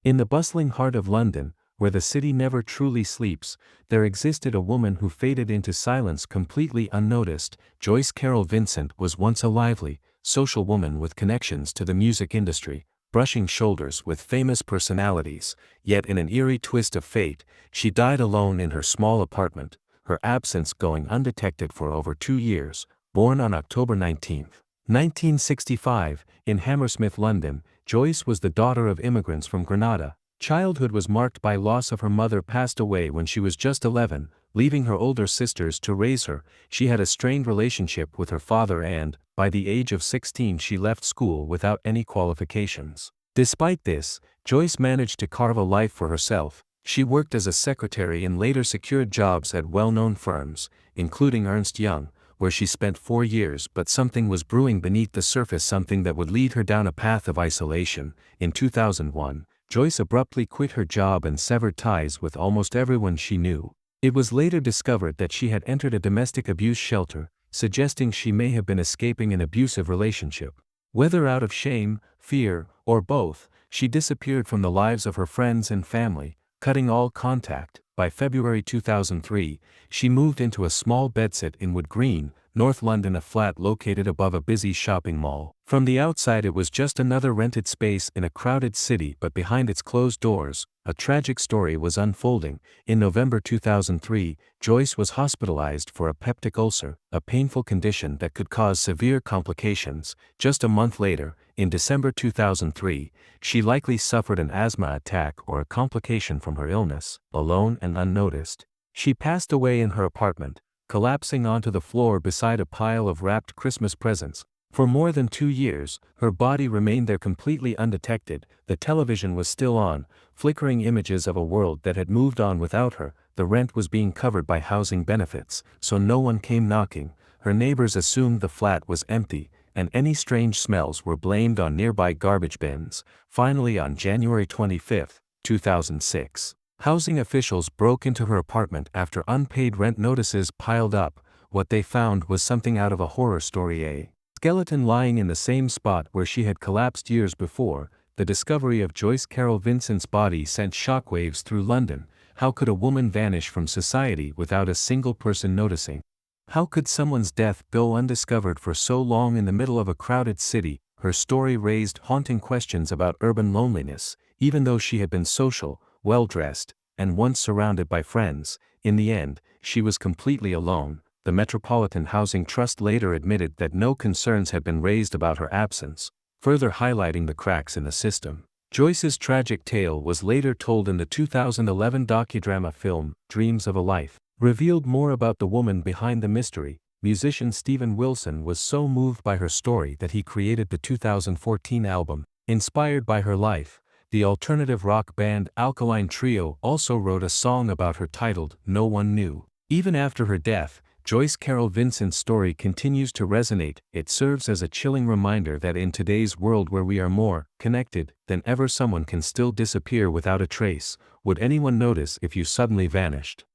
In the bustling heart of London, where the city never truly sleeps, there existed a woman who faded into silence completely unnoticed. Joyce Carol Vincent was once a lively, social woman with connections to the music industry, brushing shoulders with famous personalities, yet in an eerie twist of fate, she died alone in her small apartment, her absence going undetected for over 2 years. Born on October 19, 1965, in Hammersmith, London, Joyce was the daughter of immigrants from Grenada. Childhood was marked by loss of her mother passed away when she was just 11, leaving her older sisters to raise her. She had a strained relationship with her father and, by the age of 16 she left school without any qualifications. Despite this, Joyce managed to carve a life for herself. She worked as a secretary and later secured jobs at well-known firms, including Ernst Young, where she spent 4 years, but something was brewing beneath the surface, something that would lead her down a path of isolation. In 2001, Joyce abruptly quit her job and severed ties with almost everyone she knew. It was later discovered that she had entered a domestic abuse shelter, suggesting she may have been escaping an abusive relationship. Whether out of shame, fear, or both, she disappeared from the lives of her friends and family, cutting all contact. By February 2003, she moved into a small bedsit in Wood Green, North London, a flat located above a busy shopping mall. From the outside it was just another rented space in a crowded city, but behind its closed doors, a tragic story was unfolding. In November 2003, Joyce was hospitalized for a peptic ulcer, a painful condition that could cause severe complications. Just a month later, in December 2003, she likely suffered an asthma attack or a complication from her illness. Alone and unnoticed, she passed away in her apartment, collapsing onto the floor beside a pile of wrapped Christmas presents. For more than 2 years, her body remained there completely undetected. The television was still on, flickering images of a world that had moved on without her. The rent was being covered by housing benefits, so no one came knocking. Her neighbors assumed the flat was empty, and any strange smells were blamed on nearby garbage bins. Finally, on January 25, 2006, housing officials broke into her apartment after unpaid rent notices piled up. What they found was something out of a horror story: a skeleton lying in the same spot where she had collapsed years before. The discovery of Joyce Carol Vincent's body sent shockwaves through London. How could a woman vanish from society without a single person noticing? How could someone's death go undiscovered for so long in the middle of a crowded city? Her story raised haunting questions about urban loneliness. Even though she had been social, well-dressed, and once surrounded by friends, in the end, she was completely alone. The Metropolitan Housing Trust later admitted that no concerns had been raised about her absence, further highlighting the cracks in the system. Joyce's tragic tale was later told in the 2011 docudrama film, Dreams of a Life, revealed more about the woman behind the mystery. Musician Steven Wilson was so moved by her story that he created the 2014 album, inspired by her life. The alternative rock band Alkaline Trio also wrote a song about her titled No One Knew. Even after her death, Joyce Carol Vincent's story continues to resonate. It serves as a chilling reminder that in today's world where we are more connected than ever, someone can still disappear without a trace. Would anyone notice if you suddenly vanished?